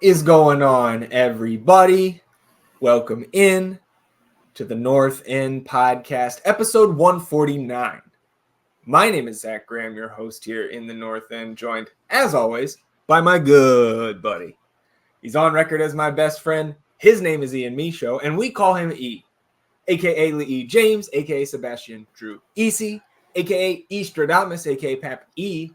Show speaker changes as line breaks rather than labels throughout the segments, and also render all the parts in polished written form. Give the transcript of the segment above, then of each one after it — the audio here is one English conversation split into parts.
is going on, everybody? Welcome in to the North End Podcast, episode 149. My name is Zach Graham, your host here in the North End, joined, as always, by my good buddy. He's on record as my best friend. His name is Ian Michaud, and we call him E, a.k.a. Lee James, a.k.a. Sebastian Drew Easy, a.k.a. E Stradamus, a.k.a. Pap E.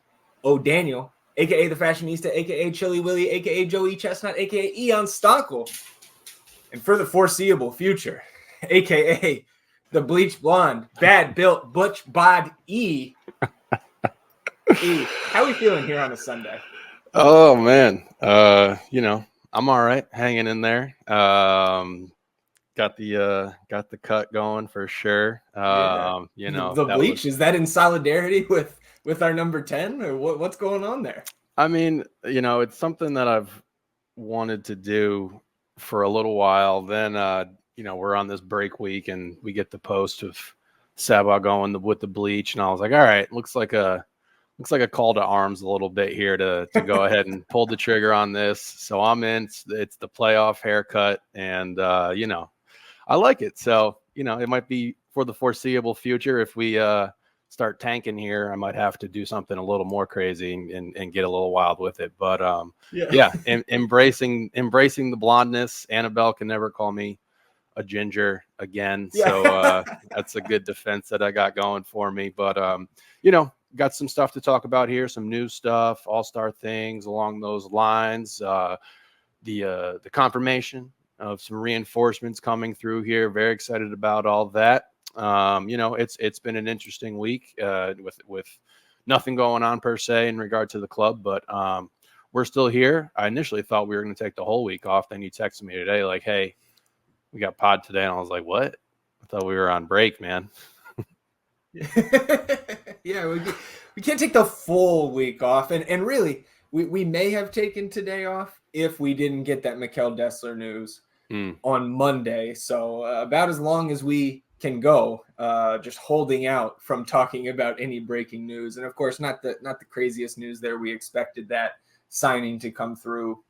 O'Daniel, a.k.a. The Fashionista, a.k.a. Chili Willy, a.k.a. Joey Chestnut, a.k.a. Eon Stockel. And for the foreseeable future, a.k.a. the Bleach Blonde, Bad Built Butch Bod-E. E, how are we feeling here on a Sunday?
Oh, man. I'm all right, hanging in there. Got the cut going for sure.
The Bleach, is that in solidarity with our number 10, or what's going on there?
I mean, it's something that I've wanted to do for a little while. Then, we're on this break week and we get the post of Sabah going with the Bleach. And I was like, all right, looks like a call to arms a little bit here to go ahead and pull the trigger on this. So I'm in. It's the playoff haircut. And, I like it. So, it might be for the foreseeable future. If we start tanking here, I might have to do something a little more crazy and get a little wild with it. But embracing the blondness. Annabelle can never call me a ginger again. So that's a good defense that I got going for me. But, got some stuff to talk about here, some new stuff, all-star things along those lines. The confirmation of some reinforcements coming through here. Very excited about all that. It's been an interesting week with nothing going on per se in regard to the club, but we're still here. I initially thought we were going to take the whole week off. Then you texted me today like, hey, we got pod today. And I was like, what? I thought we were on break, man.
Yeah, we can't take the full week off. And really, we may have taken today off if we didn't get that Mikkel Desler news on Monday. So about as long as we can go, just holding out from talking about any breaking news. And of course, not the craziest news there. We expected that signing to come through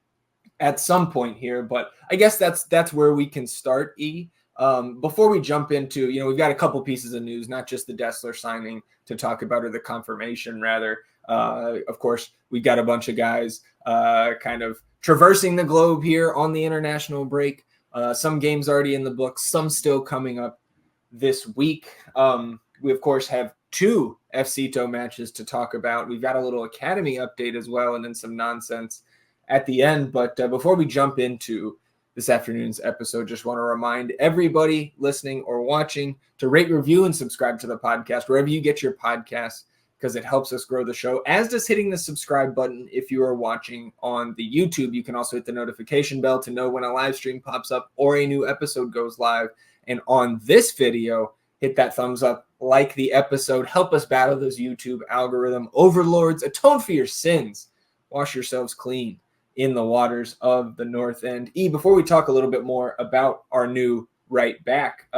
at some point here, but I guess that's where we can start, E. Before we jump into, we've got a couple pieces of news, not just the Desler signing to talk about, or the confirmation rather. Of course, we've got a bunch of guys kind of traversing the globe here on the international break. Some games already in the books, some still coming up this week. We, of course, have 2 FCito matches to talk about. We've got a little academy update as well, and then some nonsense at the end. But before we jump into this afternoon's episode, just want to remind everybody listening or watching to rate, review, and subscribe to the podcast wherever you get your podcasts, because it helps us grow the show, as does hitting the subscribe button. If you are watching on the YouTube, you can also hit the notification bell to know when a live stream pops up or a new episode goes live. And on this video, hit that thumbs up, like the episode, help us battle those YouTube algorithm overlords, atone for your sins, wash yourselves clean in the waters of the North End. E, before we talk a little bit more about our new right back,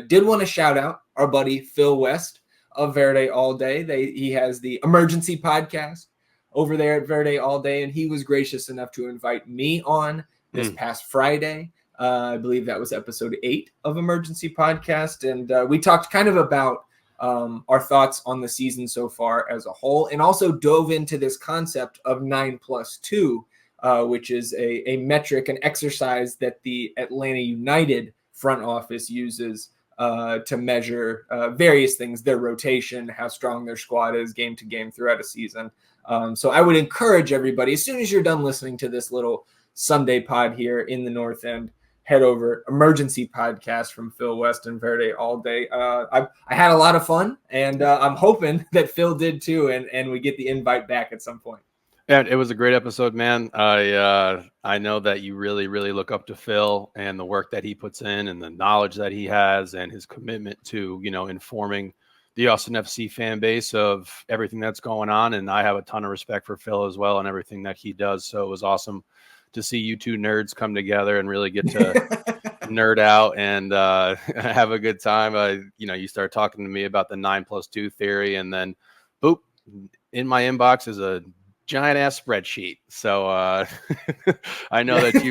did want to shout out our buddy Phil West of Verde All Day. He has the emergency podcast over there at Verde All Day, and he was gracious enough to invite me on this past Friday. I believe that was episode 8 of Emergency Podcast, and we talked kind of about our thoughts on the season so far as a whole, and also dove into this concept of 9+2, which is a metric, an exercise that the Atlanta United front office uses to measure various things, their rotation, how strong their squad is game to game throughout a season. So I would encourage everybody, as soon as you're done listening to this little Sunday pod here in the North End, head over Emergency Podcast from Phil West and Verde All Day. I had a lot of fun, and I'm hoping that Phil did too, and we get the invite back at some point.
Yeah, it was a great episode, man. I know that you really, really look up to Phil and the work that he puts in and the knowledge that he has and his commitment to, informing the Ausitn FC fan base of everything that's going on. And I have a ton of respect for Phil as well and everything that he does. So it was awesome to see you two nerds come together and really get to nerd out and have a good time. You start talking to me about the 9+2 theory, and then boop, in my inbox is a giant ass spreadsheet. So I know that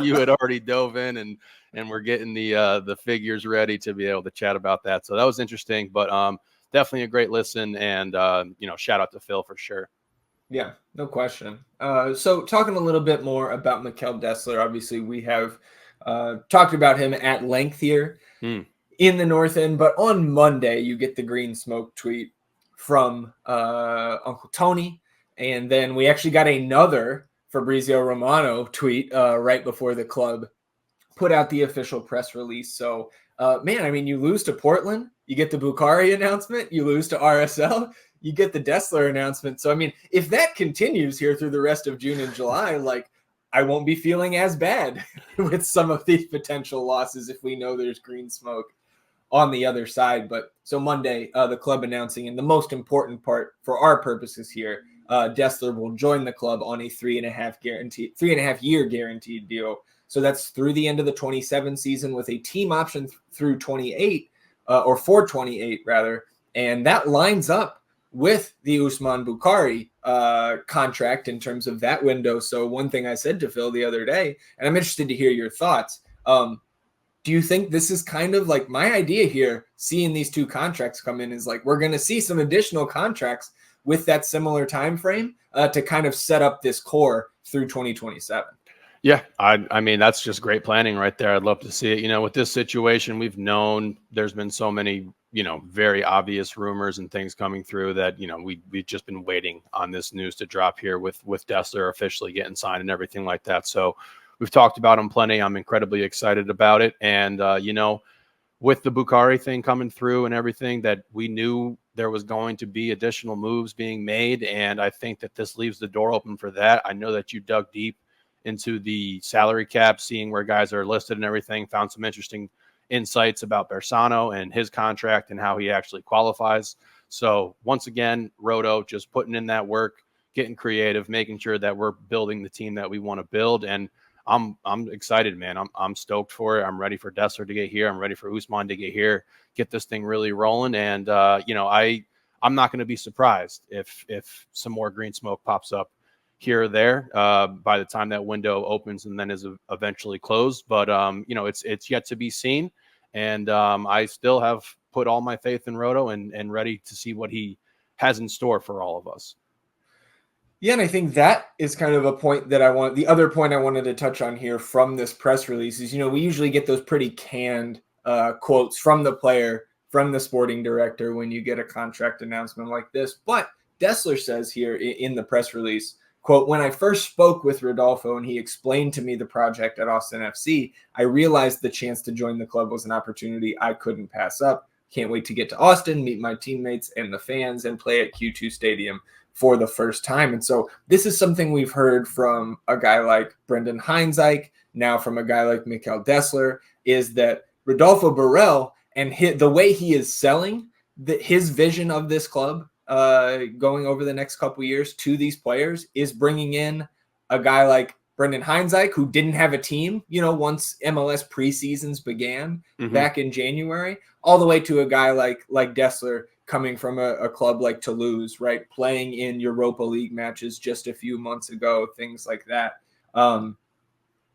you had already dove in and we're getting the figures ready to be able to chat about that. So that was interesting, but definitely a great listen, and shout out to Phil for sure.
Yeah, no question. So talking a little bit more about Mikkel Desler, obviously we have talked about him at length here in the North End, but on Monday you get the green smoke tweet from Uncle Tony, and then we actually got another Fabrizio Romano tweet right before the club put out the official press release. So, man, I mean, you lose to Portland, you get the Bukhari announcement, you lose to RSL, you get the Desler announcement. So, I mean, if that continues here through the rest of June and July, like, I won't be feeling as bad with some of these potential losses if we know there's green smoke on the other side. But so Monday, the club announcing, and the most important part for our purposes here, Desler will join the club on a 3.5 year guaranteed deal. So that's through the end of the 27 season with a team option through 28 or for 28 rather. And that lines up with the Ousmane Bukhari contract in terms of that window. So one thing I said to Phil the other day, and I'm interested to hear your thoughts. Do you think this is kind of like my idea here, seeing these two contracts come in, is like we're going to see some additional contracts with that similar time frame to kind of set up this core through 2027?
Yeah, I mean, that's just great planning right there. I'd love to see it. With this situation, we've known there's been so many, very obvious rumors and things coming through that, we've just been waiting on this news to drop here with Desler officially getting signed and everything like that. So we've talked about him plenty. I'm incredibly excited about it. And, with the Bukhari thing coming through and everything, that we knew there was going to be additional moves being made. And I think that this leaves the door open for that. I know that you dug deep into the salary cap, seeing where guys are listed and everything, found some interesting insights about Bersano and his contract and how he actually qualifies. So once again, Roto just putting in that work, getting creative, making sure that we're building the team that we want to build. And I'm excited, man. I'm stoked for it. I'm ready for Desler to get here. I'm ready for Ousmane to get here, get this thing really rolling. And I'm not going to be surprised if some more green smoke pops up here or there by the time that window opens and then is eventually closed. But it's yet to be seen. And I still have put all my faith in Roto and ready to see what he has in store for all of us.
Yeah, and I think that is kind of a point that the other point I wanted to touch on here from this press release is, we usually get those pretty canned quotes from the player, from the sporting director when you get a contract announcement like this. But Desler says here in the press release, quote, "When I first spoke with Rodolfo and he explained to me the project at Ausitn FC, I realized the chance to join the club was an opportunity I couldn't pass up. Can't wait to get to Austin, meet my teammates and the fans, and play at Q2 Stadium for the first time." And so this is something we've heard from a guy like Brendan Heinzike, now from a guy like Mikkel Desler, is that Rodolfo Borrell and the way he is selling his vision of this club going over the next couple years to these players is bringing in a guy like Brendan Heinzike, who didn't have a team, once MLS preseasons began back in January, all the way to a guy like Desler coming from a club like Toulouse, right? Playing in Europa League matches just a few months ago, things like that.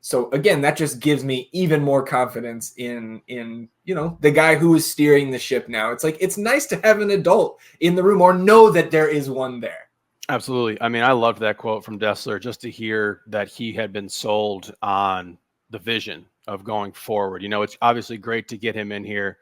So again, that just gives me even more confidence in the guy who is steering the ship now. It's like, it's nice to have an adult in the room or know that there is one there.
Absolutely. I mean, I loved that quote from Desler, just to hear that he had been sold on the vision of going forward. It's obviously great to get him in here,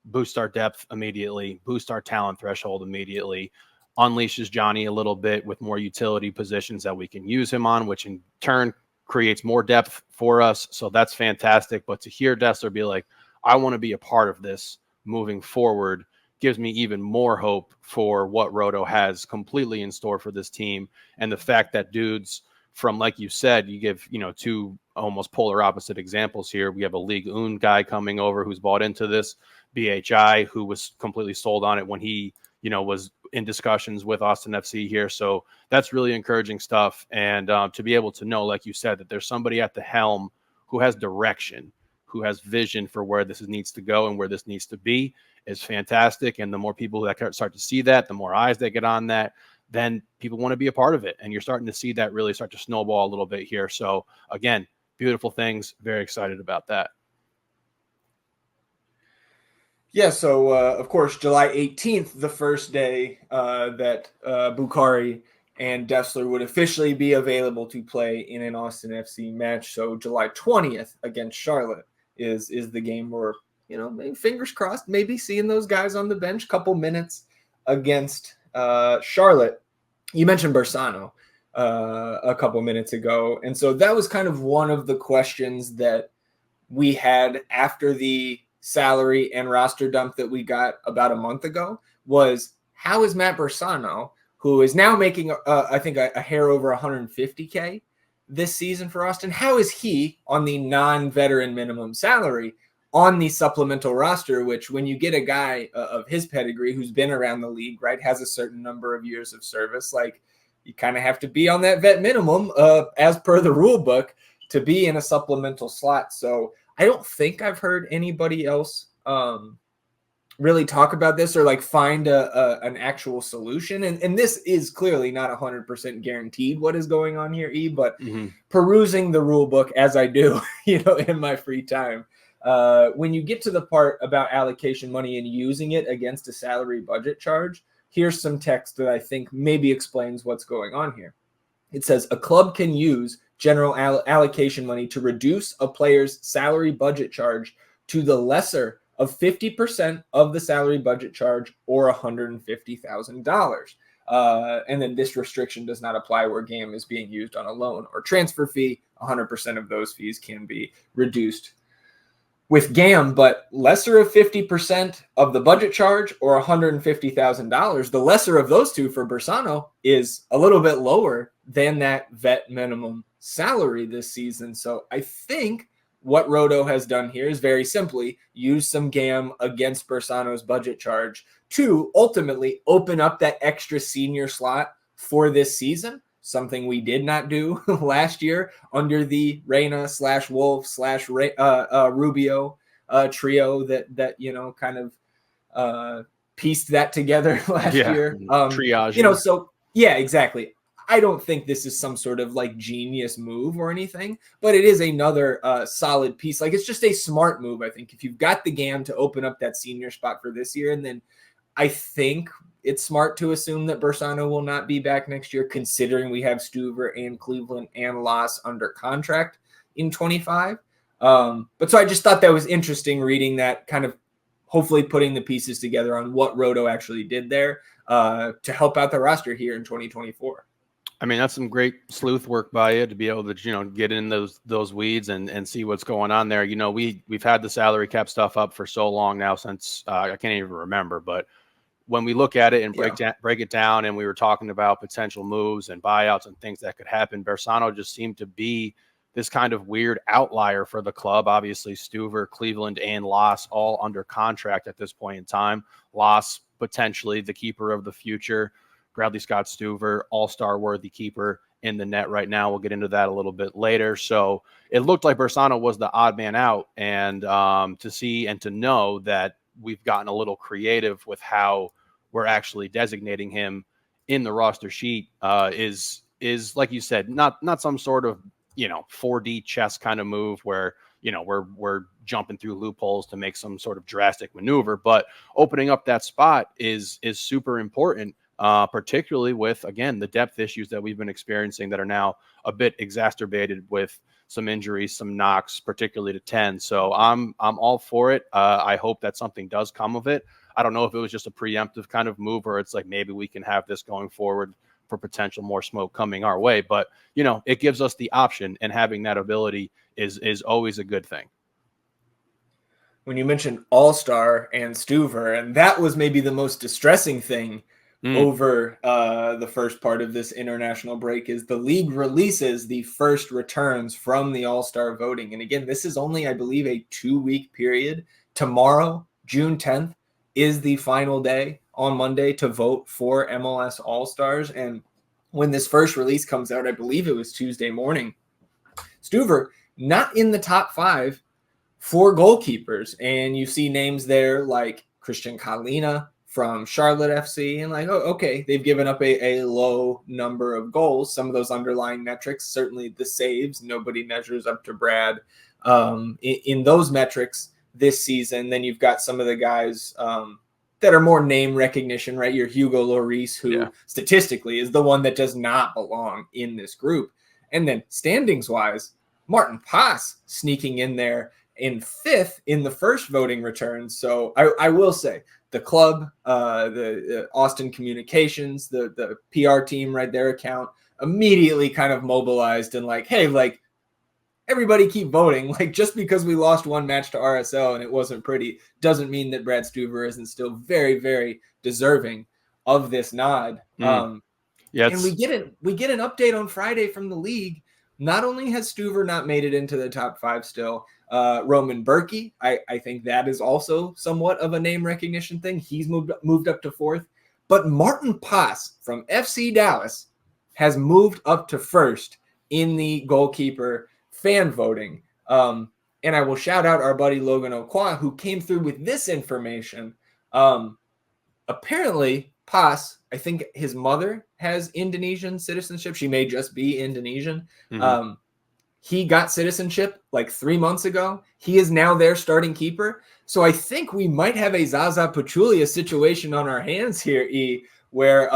boost our depth immediately, boost our talent threshold immediately, unleashes Johnny a little bit with more utility positions that we can use him on, which in turn creates more depth for us. So that's fantastic. But to hear Desler be like, I want to be a part of this moving forward, gives me even more hope for what Roto has completely in store for this team. And the fact that dudes from, like you said, you give, two almost polar opposite examples here. We have a Ligue 1 guy coming over who's bought into this, BHI, who was completely sold on it when he, was in discussions with Ausitn FC here. So that's really encouraging stuff. And to be able to know, like you said, that there's somebody at the helm who has direction, who has vision for where this needs to go and where this needs to be, is fantastic. And the more people that start to see that, the more eyes they get on that, then people want to be a part of it. And you're starting to see that really start to snowball a little bit here. So again, beautiful things. Very excited about that.
Yeah, so of course, July 18th, the first day that Bukhari and Desler would officially be available to play in an Ausitn FC match. So July 20th against Charlotte is the game where, maybe fingers crossed, maybe seeing those guys on the bench, couple minutes against Charlotte. You mentioned Bersano a couple minutes ago. And so that was kind of one of the questions that we had after the salary and roster dump that we got about a month ago was, how is Matt Bersano, who is now making, I think, a hair over 150K this season for Ausitn, how is he on the non-veteran minimum salary on the supplemental roster, which when you get a guy of his pedigree who's been around the league, right, has a certain number of years of service, like you kind of have to be on that vet minimum as per the rule book to be in a supplemental slot. So I don't think I've heard anybody else really talk about this or like find an actual solution. And this is clearly not 100% guaranteed what is going on here, but perusing the rule book as I do, in my free time, when you get to the part about allocation money and using it against a salary budget charge, here's some text that I think maybe explains what's going on here. It says a club can use general allocation money to reduce a player's salary budget charge to the lesser of 50% of the salary budget charge or $150,000. And then this restriction does not apply where GAM is being used on a loan or transfer fee. 100% of those fees can be reduced with GAM, but lesser of 50% of the budget charge or $150,000. The lesser of those two for Bersano is a little bit lower than that vet minimum salary this season. So I think what Roto has done here is very simply use some GAM against Bersano's budget charge to ultimately open up that extra senior slot for this season, something we did not do last year under the Reyna /Wolf/Rubio trio that kind of pieced that together last year.
Triage.
So yeah, exactly. I don't think this is some sort of like genius move or anything, but it is another solid piece. Like it's just a smart move, I think, if you've got the GAM to open up that senior spot for this year. And then I think it's smart to assume that Bersano will not be back next year, considering we have Stuver and Cleveland and Loss under contract in 25. But so I just thought that was interesting reading that, kind of hopefully putting the pieces together on what Roto actually did there to help out the roster here in 2024.
I mean, that's some great sleuth work by you to be able to, get in those weeds and see what's going on there. We've had the salary cap stuff up for so long now since I can't even remember. But when we look at it and break it down, and we were talking about potential moves and buyouts and things that could happen, Bersano just seemed to be this kind of weird outlier for the club. Obviously, Stuver, Cleveland, and Loss all under contract at this point in time. Loss potentially the keeper of the future. Bradley Scott Stuver, all-star worthy keeper in the net right now. We'll get into that a little bit later. So it looked like Bersano was the odd man out, and to see and to know that we've gotten a little creative with how we're actually designating him in the roster sheet is like you said, not some sort of 4D chess kind of move where we're jumping through loopholes to make some sort of drastic maneuver, but opening up that spot is super important. Particularly with, again, the depth issues that we've been experiencing that are now a bit exacerbated with some injuries, some knocks, particularly to 10. So I'm all for it. I hope that something does come of it. I don't know if it was just a preemptive kind of move or it's like maybe we can have this going forward for potential more smoke coming our way. But, it gives us the option, and having that ability is always a good thing.
When you mentioned All-Star and Stuver, and that was maybe the most distressing thing over the first part of this international break, is the league releases the first returns from the All-Star voting. And again, this is only, I believe, a 2-week period. Tomorrow, June 10th, is the final day on Monday to vote for MLS All-Stars. And when this first release comes out, I believe it was Tuesday morning, Stuver not in the top 5 for goalkeepers. And you see names there like Christian Kalina from Charlotte FC, and like, oh, okay, they've given up a low number of goals. Some of those underlying metrics, certainly the saves, nobody measures up to Brad in those metrics this season. Then you've got some of the guys that are more name recognition, right? Your Hugo Lloris, who statistically is the one that does not belong in this group. And then standings wise, Martin Paas sneaking in there in 5th in the first voting return. So I will say the club, the Ausitn Communications, the PR team, right, their account immediately kind of mobilized and like, hey, like, everybody keep voting. Like, just because we lost one match to RSL and it wasn't pretty doesn't mean that Brad Stuver isn't still very, very deserving of this nod. And we get an update on Friday from the league. Not only has Stuver not made it into the top 5 still, Roman Berkey, I think that is also somewhat of a name recognition thing. He's moved up to 4th. But Martin Paas from FC Dallas has moved up to 1st in the goalkeeper fan voting. And I will shout out our buddy Logan Okwa, who came through with this information. Apparently, Paas, I think his mother has Indonesian citizenship. She may just be Indonesian. He got citizenship like 3 months ago. He is now their starting keeper. So I think we might have a Zaza Pachulia situation on our hands here, where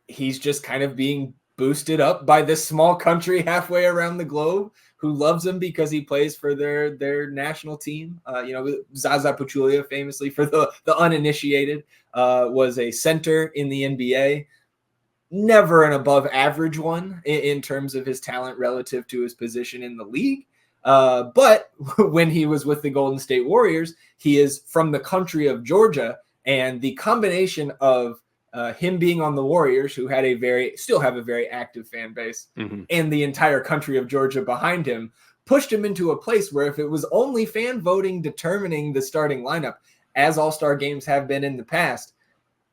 he's just kind of being boosted up by this small country halfway around the globe who loves him because he plays for their national team. Zaza Pachulia, famously, for the uninitiated, was a center in the NBA. Never an above average one in terms of his talent relative to his position in the league. But when he was with the Golden State Warriors, he is from the country of Georgia, and the combination of him being on the Warriors, who had still have a very active fan base, and the entire country of Georgia behind him, pushed him into a place where if it was only fan voting determining the starting lineup, as All-Star games have been in the past,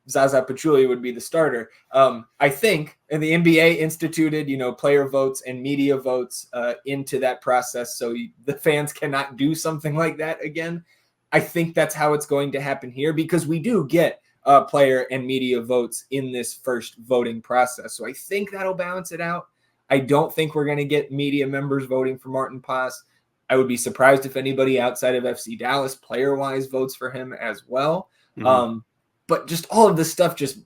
Zaza Pachulia would be the starter. I think the NBA instituted, player votes and media votes into that process, so the fans cannot do something like that again. I think that's how it's going to happen here, because we do get player and media votes in this first voting process. So I think that'll balance it out. I don't think we're going to get media members voting for Martin Paas. I would be surprised if anybody outside of FC Dallas player-wise votes for him as well. But just all of this stuff, just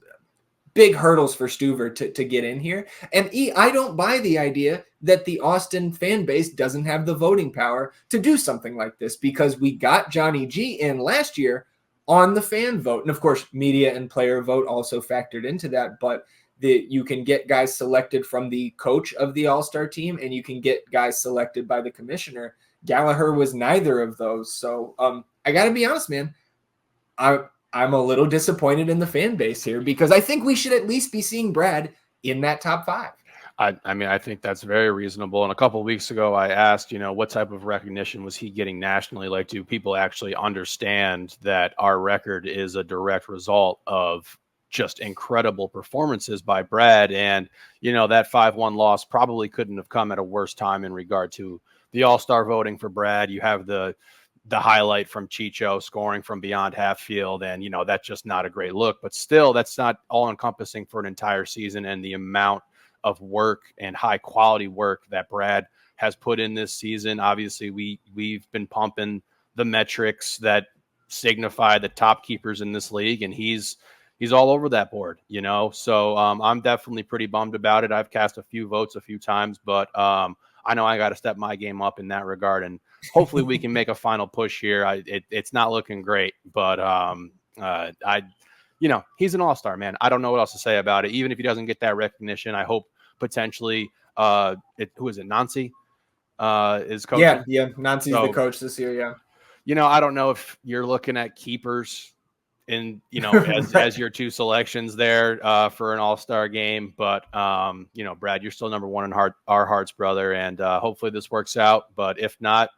big hurdles for Stuver to get in here. And I don't buy the idea that the Ausitn fan base doesn't have the voting power to do something like this, because we got Johnny G in last year on the fan vote. And of course, media and player vote also factored into that, but you can get guys selected from the coach of the All-Star team, and you can get guys selected by the commissioner. Gallagher was neither of those. So I got to be honest, man, I'm a little disappointed in the fan base here, because I think we should at least be seeing Brad in that top 5.
I think that's very reasonable. And a couple of weeks ago, I asked, what type of recognition was he getting nationally? Like, do people actually understand that our record is a direct result of just incredible performances by Brad? And, that 5-1 loss probably couldn't have come at a worse time in regard to the All-Star voting for Brad. You have the highlight from Chicho scoring from beyond half field, and that's just not a great look. But still, that's not all encompassing for an entire season, and the amount of work and high quality work that Brad has put in this season. Obviously, we've been pumping the metrics that signify the top keepers in this league, and he's all over that board, So I'm definitely pretty bummed about it. I've cast a few votes a few times, but I know I got to step my game up in that regard, and hopefully we can make a final push here. It's not looking great, but he's an all-star, man. I don't know what else to say about it. Even if he doesn't get that recognition, I hope potentially, who is it? Nancy is coaching.
Yeah. Nancy's the coach this year. Yeah.
I don't know if you're looking at keepers in, as your 2 selections there for an all-star game, but Brad, you're still number 1 in our hearts, brother. And hopefully this works out, but if not,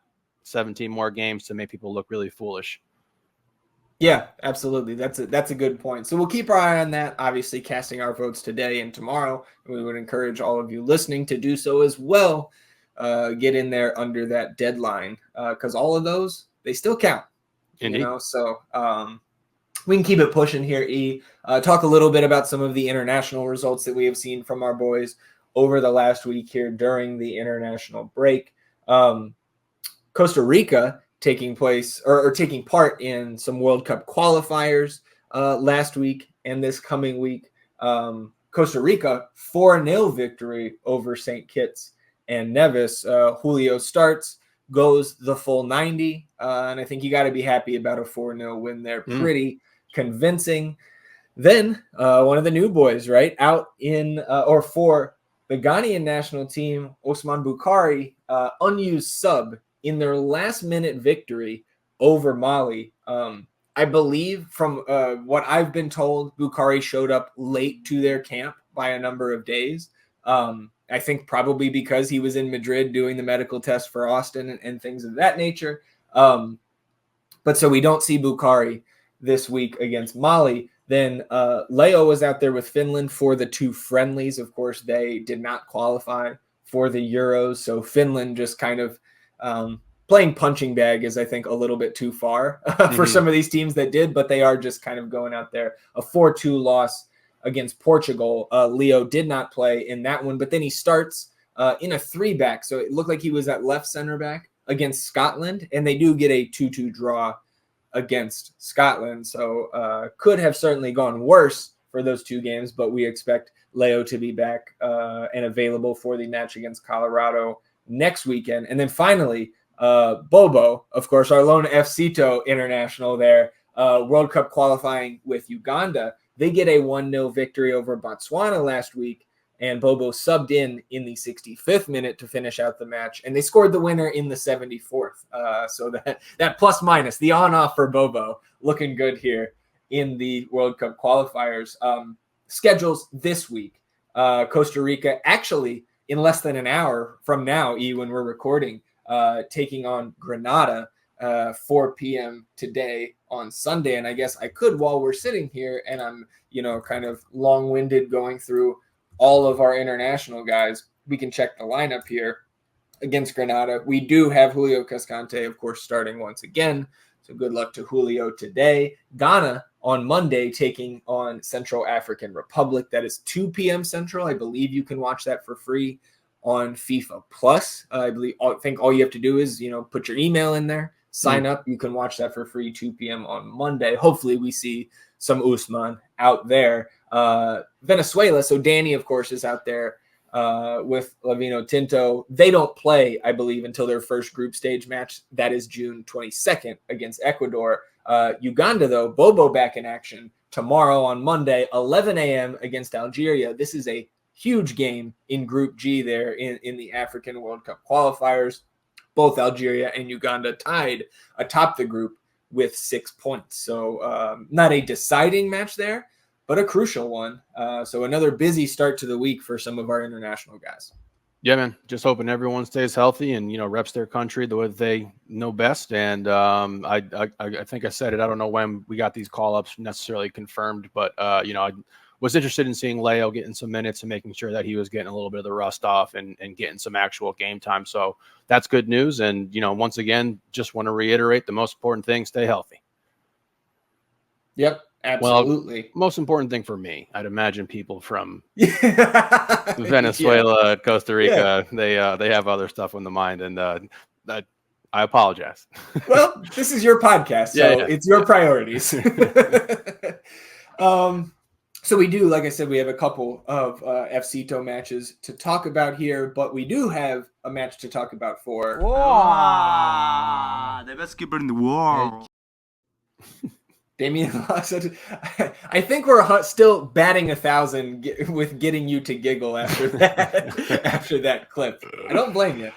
17 more games to make people look really foolish.
Yeah, absolutely. That's a good point. So we'll keep our eye on that, obviously casting our votes today and tomorrow. And we would encourage all of you listening to do so as well. Get in there under that deadline, because all of those, they still count.
Indeed.
So we can keep it pushing here, E. Talk a little bit about some of the international results that we have seen from our boys over the last week here during the international break. Costa Rica taking place or taking part in some World Cup qualifiers last week and this coming week. Costa Rica 4-0 victory over St. Kitts and Nevis. Julio starts, goes the full 90, and I think you got to be happy about a 4-0 win there. Pretty convincing. Then one of the new boys, right, out in or for the Ghanaian national team, Osman Bukhari, unused sub in their last-minute victory over Mali. I believe from what I've been told, Bukhari showed up late to their camp by a number of days. I think probably because he was in Madrid doing the medical test for Austin and things of that nature. But so we don't see Bukhari this week against Mali. Then Leo was out there with Finland for the 2 friendlies. Of course, they did not qualify for the Euros. So Finland just kind of playing punching bag is, I think, a little bit too far for some of these teams that did, but they are just kind of going out there. A 4-2 loss against Portugal. Leo did not play in that one, but then he starts in a 3-back. So it looked like he was at left center back against Scotland, and they do get a 2-2 draw against Scotland. So could have certainly gone worse for those 2 games, but we expect Leo to be back and available for the match against Colorado next weekend. And then finally, Bobo, of course, our lone FCito international there, World Cup qualifying with Uganda. They get a 1-0 victory over Botswana last week, and Bobo subbed in the 65th minute to finish out the match, and they scored the winner in the 74th. So that plus minus, the on-off for Bobo, looking good here in the World Cup qualifiers. Schedules this week. Costa Rica actually in less than an hour from now, when we're recording, taking on Grenada, 4 p.m. today on Sunday. And I guess I could, while we're sitting here and I'm, kind of long-winded going through all of our international guys, we can check the lineup here against Grenada. We do have Julio Cascante, of course, starting once again. So good luck to Julio today. Ghana on Monday taking on Central African Republic. That is 2 p.m. Central. I believe you can watch that for free on FIFA Plus. I think all you have to do is, put your email in there, sign up. You can watch that for free 2 p.m. on Monday. Hopefully we see some Usman out there. Venezuela. So Danny, of course, is out there with Lavino Tinto. They don't play, I believe, until their first group stage match. That is June 22nd against Ecuador. Uganda, though, Bobo back in action tomorrow on Monday, 11 a.m. against Algeria. This is a huge game in Group G there in the African World Cup qualifiers. Both Algeria and Uganda tied atop the group with 6 points. So not a deciding match there, but a crucial one. So another busy start to the week for some of our international guys.
Yeah, man. Just hoping everyone stays healthy and, reps their country the way that they know best. And I think I said it. I don't know when we got these call-ups necessarily confirmed, but, I was interested in seeing Leo getting some minutes and making sure that he was getting a little bit of the rust off and getting some actual game time. So that's good news. And, once again, just want to reiterate the most important thing, stay healthy.
Yep, absolutely.
Well, most important thing for me, I'd imagine people from Venezuela, Costa Rica, they have other stuff on the mind. And I apologize.
Well, this is your podcast, so it's your priorities. So we do, like I said, we have a couple of FCito matches to talk about here, but we do have a match to talk about for...
The best keeper in the world.
Damien, I think we're still batting 1,000 with getting you to giggle after that clip. I don't blame you.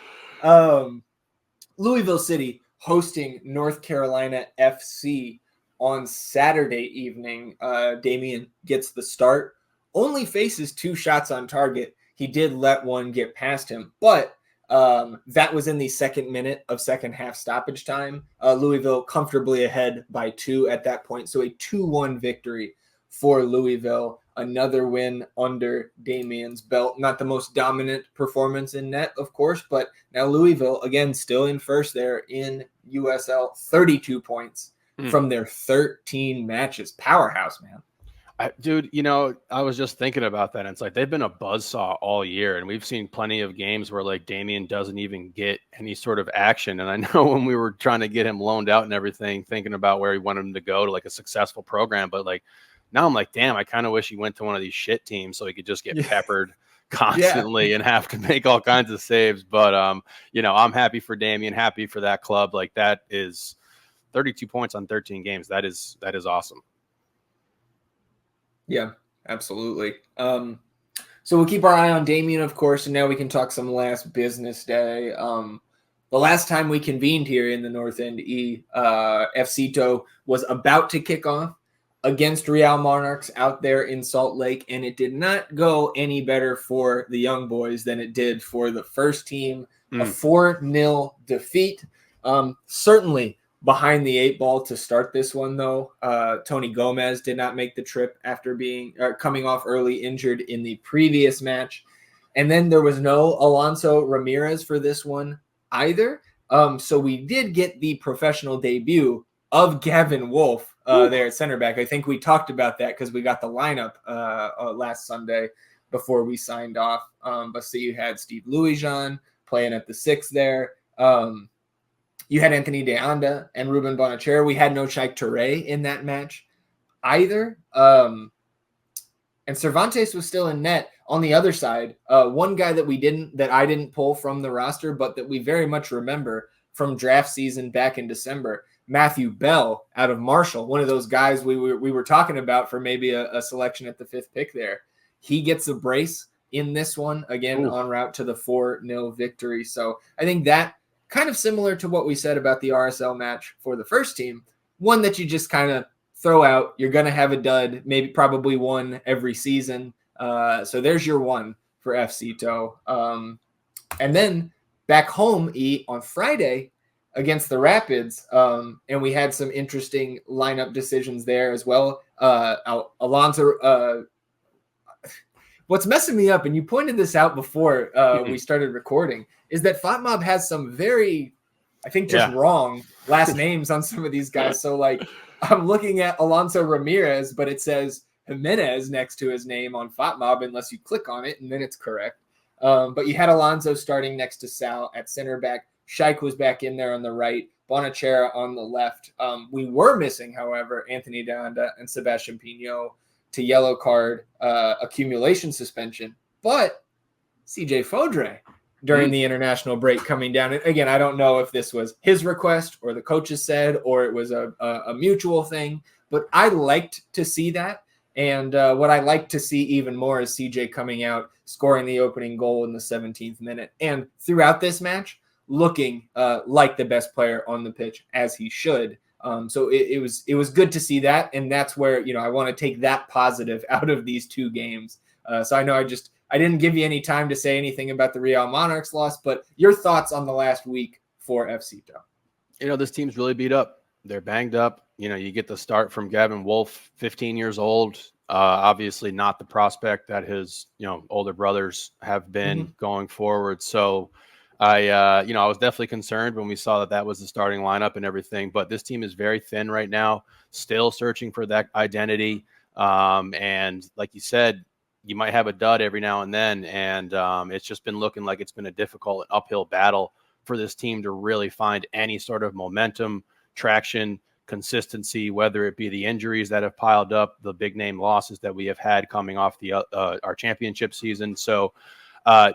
Louisville City hosting North Carolina FC on Saturday evening. Damien gets the start, only faces 2 shots on target. He did let one get past him, but that was in the 2nd minute of second half stoppage time. Louisville comfortably ahead by 2 at that point. So a 2-1 victory for Louisville. Another win under Damien's belt. Not the most dominant performance in net, of course, but now Louisville, again, still in first there in USL, 32 points. from their 13 matches. Powerhouse, man.
Dude, I was just thinking about that. And it's like they've been a buzzsaw all year, and we've seen plenty of games where like Damian doesn't even get any sort of action. And I know when we were trying to get him loaned out and everything, thinking about where he wanted him to go to like a successful program, but like now I'm like, damn, I kind of wish he went to one of these shit teams so he could just get peppered constantly and have to make all kinds of saves. But I'm happy for Damian, happy for that club. Like that is 32 points on 13 games. That is awesome.
Yeah, absolutely. So we'll keep our eye on Damian, of course, and now we can talk some last business day. The last time we convened here in the North End FCito was about to kick off against Real Monarchs out there in Salt Lake, and it did not go any better for the young boys than it did for the first team. A 4-0 defeat. Certainly behind the 8 ball to start this one, though. Tony Gomez did not make the trip after coming off early injured in the previous match. And then there was no Alonso Ramirez for this one either. So we did get the professional debut of Gavin Wolf there at center back. I think we talked about that because we got the lineup last Sunday before we signed off. But so you had Steve Louis-Jean playing at the 6 there. You had Anthony De Anda and Ruben Bonachera. We had no Shaikh Touré in that match either. And Cervantes was still in net on the other side. One guy that I didn't pull from the roster, but that we very much remember from draft season back in December, Matthew Bell out of Marshall, one of those guys we were talking about for maybe a selection at the 5th pick there. He gets a brace in this one, again, en route to the 4-0 victory. So I think that, kind of similar to what we said about the RSL match for the first team, one that you just kind of throw out. You're going to have a dud, probably one every season. So there's your one for FCito. And then back home on Friday against the Rapids, and we had some interesting lineup decisions there as well. Alonso, what's messing me up, and you pointed this out before we started recording, is that FotMob has some very, I think, just wrong last names on some of these guys. So, like, I'm looking at Alonso Ramirez, but it says Jimenez next to his name on FotMob unless you click on it, and then it's correct. But you had Alonso starting next to Sal at center back. Shaikh was back in there on the right. Bonachera on the left. We were missing, however, Anthony De Anda and Sebastian Pinot to yellow card accumulation suspension. But CJ Fodre during the international break coming down. And again, I don't know if this was his request or the coaches said, or it was a mutual thing, but I liked to see that. And what I like to see even more is CJ coming out, scoring the opening goal in the 17th minute. And throughout this match, looking like the best player on the pitch, as he should. So it was good to see that. And that's where, I want to take that positive out of these 2 games. So I know I didn't give you any time to say anything about the Real Monarchs loss, but your thoughts on the last week for FCito.
This team's really beat up. They're banged up. You get the start from Gavin Wolf, 15 years old. Obviously not the prospect that his, older brothers have been going forward. So I was definitely concerned when we saw that was the starting lineup and everything, but this team is very thin right now, still searching for that identity. And like you said, you might have a dud every now and then. And it's just been looking like it's been a difficult and uphill battle for this team to really find any sort of momentum, traction, consistency, whether it be the injuries that have piled up, the big name losses that we have had coming off our championship season. So, I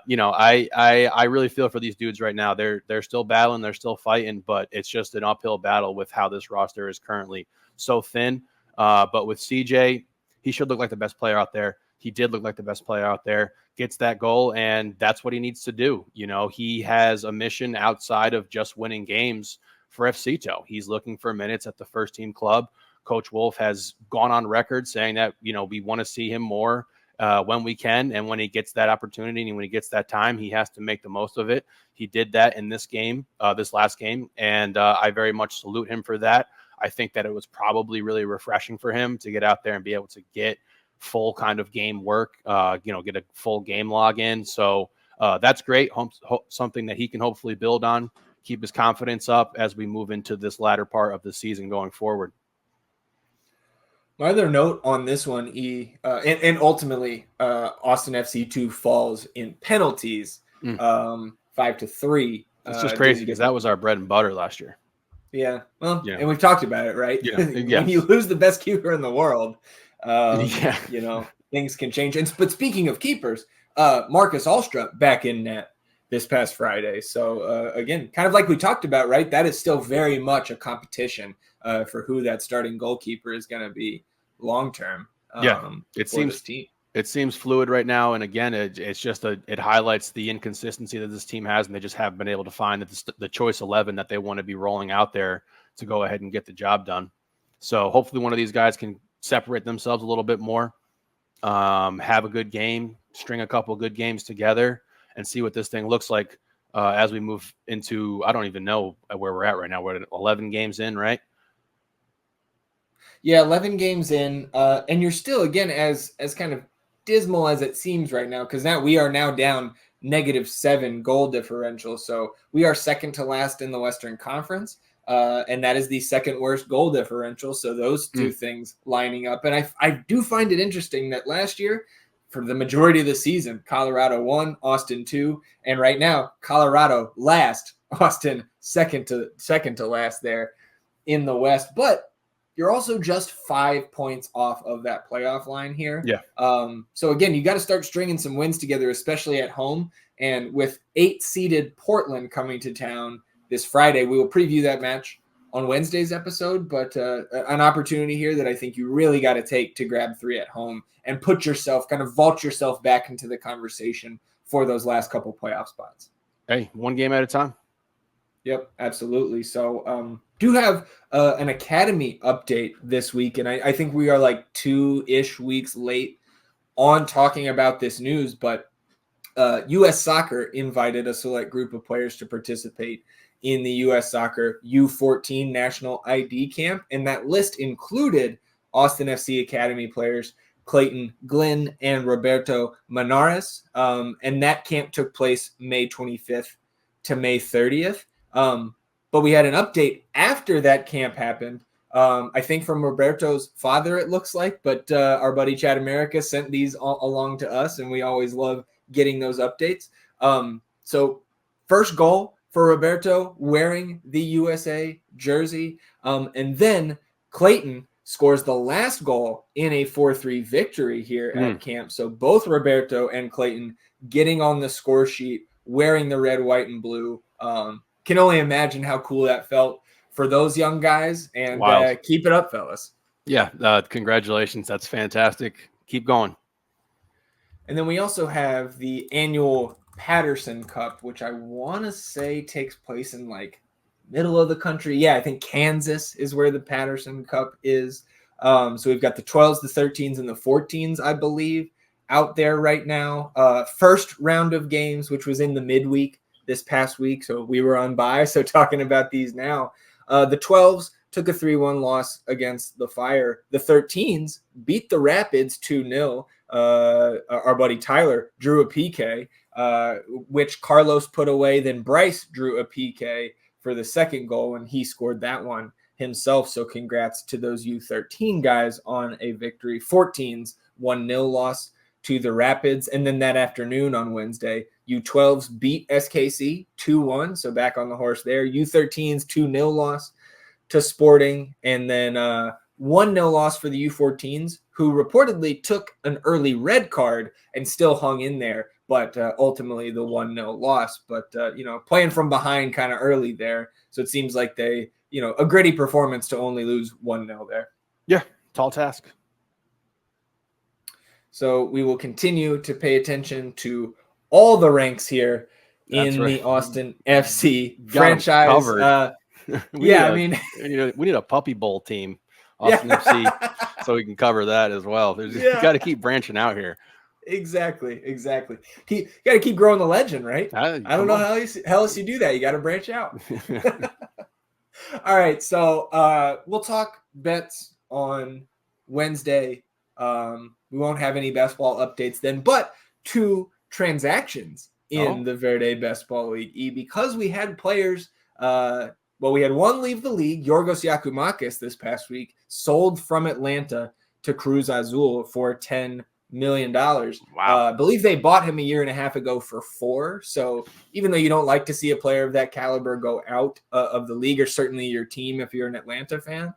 really feel for these dudes right now. They're still battling, they're still fighting, but it's just an uphill battle with how this roster is currently so thin. But with CJ, he should look like the best player out there. He did look like the best player out there, gets that goal, and that's what he needs to do. He has a mission outside of just winning games for FCito. He's looking for minutes at the first team club. Coach Wolf has gone on record saying that, we want to see him more when we can. And when he gets that opportunity and when he gets that time, he has to make the most of it. He did that in this game, this last game. And I very much salute him for that. I think that it was probably really refreshing for him to get out there and be able to get full kind of game work, get a full game log in. So that's great. Something that he can hopefully build on keep his confidence up as we move into this latter part of the season going forward.
My other note on this one, and ultimately, Ausitn FC 2 falls in penalties, 5-3.
It's just crazy because that was our bread and butter last year.
Yeah, well, and we've talked about it, right?
Yeah,
When you lose the best keeper in the world,
you
know, things can change. But speaking of keepers, MLS All-Star back in net this past Friday. So again, kind of like we talked about, right? That is still very much a competition for who that starting goalkeeper is going to be long term.
It seems fluid right now, and again, it's just it highlights the inconsistency that this team has, and they just haven't been able to find the choice 11 that they want to be rolling out there to go ahead and get the job done. So hopefully, one of these guys can separate themselves a little bit more, have a good game, string a couple good games together, and see what this thing looks like as we move into. I don't even know where we're at right now. We're at 11 games in, right?
Yeah, 11 games in, and you're still, again, as kind of dismal as it seems right now, because now we are now down -7 goal differential. So we are second to last in the Western Conference, and that is the second worst goal differential. So those two things lining up. And I do find it interesting that last year, for the majority of the season, Colorado won, Ausitn 2, and right now Colorado last, Ausitn second to last there in the West. But you're also just 5 points off of that playoff line here.
Yeah.
So again, you got to start stringing some wins together, especially at home. And with 8-seeded Portland coming to town this Friday, we will preview that match on Wednesday's episode. But an opportunity here that I think you really got to take to grab 3 at home and put yourself, kind of vault yourself back into the conversation for those last couple playoff spots.
Hey, one game at a time.
Yep, absolutely. So do have an academy update this week, and I think we are like 2-ish weeks late on talking about this news, but U.S. Soccer invited a select group of players to participate in the U.S. Soccer U14 National ID Camp, and that list included Ausitn FC Academy players Clayton Glynn and Roberto Manares, and that camp took place May 25th to May 30th. But we had an update after that camp happened. I think from Roberto's father, it looks like, but our buddy Chad America sent these along to us, and we always love getting those updates. So first goal for Roberto wearing the USA jersey. And then Clayton scores the last goal in a 4-3 victory here at camp. So both Roberto and Clayton getting on the score sheet, wearing the red, white, and blue. Can only imagine how cool that felt for those young guys, and keep it up, fellas.
Yeah, congratulations. That's fantastic. Keep going.
And then we also have the annual Patterson Cup, which I want to say takes place in like middle of the country. Yeah, I think Kansas is where the Patterson Cup is. So we've got the 12s, the 13s, and the 14s, I believe, out there right now. First round of games, which was in the midweek this past week, so we were on bye. So talking about these now, the 12s took a 3-1 loss against the Fire. The 13s beat the Rapids 2-0. Our buddy Tyler drew a PK, which Carlos put away. Then Bryce drew a PK for the second goal, and he scored that one himself. So congrats to those U13 guys on a victory. 14s 1-0 loss to the Rapids. And then that afternoon on Wednesday, U12s beat SKC 2-1, so back on the horse there. U13s 2-0 loss to Sporting, and then 1-0 loss for the U14s, who reportedly took an early red card and still hung in there, but ultimately the 1-0 loss. But, playing from behind kind of early there, so it seems like they, a gritty performance to only lose 1-0 there.
Yeah, tall task.
So we will continue to pay attention to all the ranks here in the Ausitn FC franchise.
We need a puppy bowl team, Ausitn FC, so we can cover that as well. You got to keep branching out here.
Exactly. You got to keep growing the legend, right? I don't know how else you do that. You got to branch out. All right, so we'll talk bets on Wednesday. We won't have any best ball updates then, but 2 transactions in the Verde Best Ball League E, because we had players Well, we had one leave the league, Yorgos Yakumakis, this past week, sold from Atlanta to Cruz Azul for $10 million.
Wow.
I believe they bought him a year and a half ago for $4 million. So even though you don't like to see a player of that caliber go out of the league, or certainly your team if you're an Atlanta fan,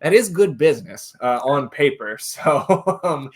that is good business on paper. So,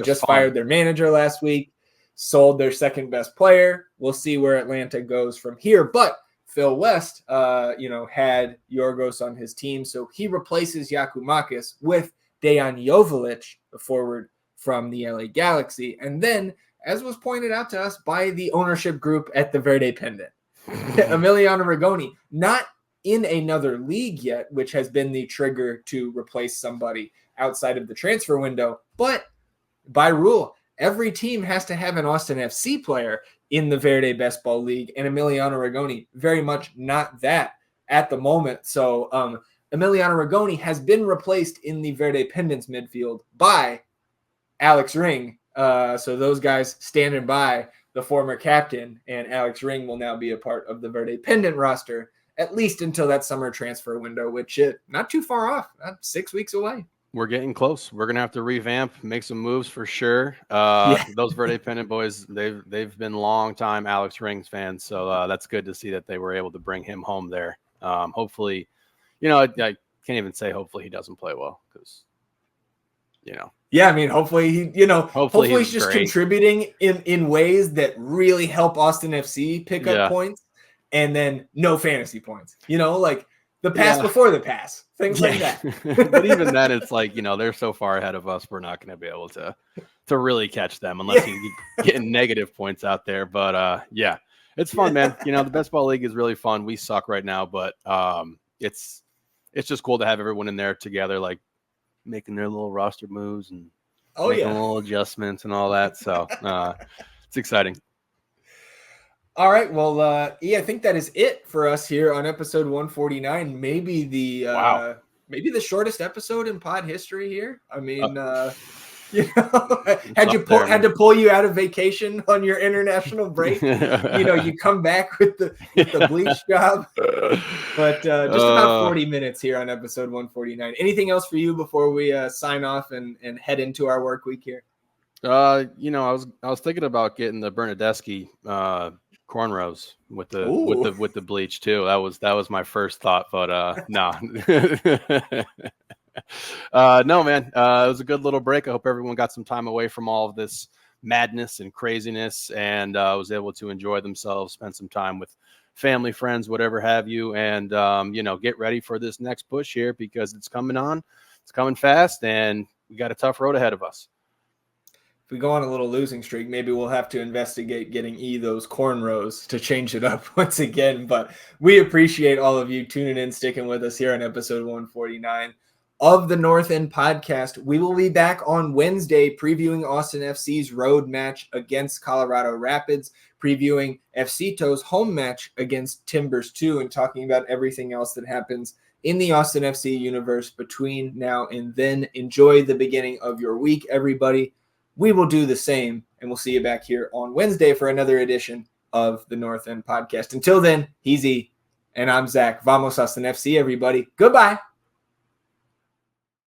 just fired their manager last week, sold their second best player. We'll see where Atlanta goes from here. But Phil West, had Yorgos on his team. So he replaces Yakumakis with Dejan Joveljic, the forward from the LA Galaxy. And then, as was pointed out to us by the ownership group at the Verde Pendant, Emiliano Rigoni, not in another league yet, which has been the trigger to replace somebody outside of the transfer window. But by rule, every team has to have an Ausitn FC player in the Verde Best Ball League, and Emiliano Rigoni very much not that at the moment. So Emiliano Rigoni has been replaced in the Verde Pendants midfield by Alex Ring. So those guys standing by the former captain, and Alex Ring will now be a part of the Verde Pendant roster, at least until that summer transfer window, which is not too far off, not 6 weeks away.
We're getting close. We're gonna have to revamp, make some moves for sure. Those Verde Pendant boys, they've been long time Alex Rings fans, so that's good to see that they were able to bring him home there. Hopefully, I can't even say hopefully he doesn't play well, because
Yeah, I mean, hopefully hopefully he's just
great.
Contributing in ways that really help Ausitn FC pick up points, and then no fantasy points. Like the pass before the pass, things like that.
But even then, it's like, they're so far ahead of us, we're not going to be able to really catch them unless you get negative points out there. But it's fun, man. The Best Ball League is really fun. We suck right now, but it's just cool to have everyone in there together, like making their little roster moves and making little adjustments and all that. So it's exciting.
All right. Well, I think that is it for us here on episode 149. Maybe the shortest episode in pod history here. I mean, had to pull you out of vacation on your international break. You come back with the Bleach job. But just about 40 minutes here on episode 149. Anything else for you before we sign off and head into our work week here?
I was thinking about getting the Bernadeschi cornrows with the bleach too. That was my first thought, but no. No, man. It was a good little break. I hope everyone got some time away from all of this madness and craziness, and was able to enjoy themselves, spend some time with family, friends, whatever have you, and get ready for this next push here, because it's coming on. It's coming fast, and we got a tough road ahead of us.
If we go on a little losing streak, maybe we'll have to investigate getting those cornrows to change it up once again. But we appreciate all of you tuning in, sticking with us here on episode 149 of the North End Podcast. We will be back on Wednesday previewing Ausitn FC's road match against Colorado Rapids, previewing FC To's home match against Timbers 2, and talking about everything else that happens in the Ausitn FC universe between now and then. Enjoy the beginning of your week, everybody. We will do the same, and we'll see you back here on Wednesday for another edition of the North End Podcast. Until then, he's E, and I'm Zach. Vamos Ausitn FC, everybody. Goodbye.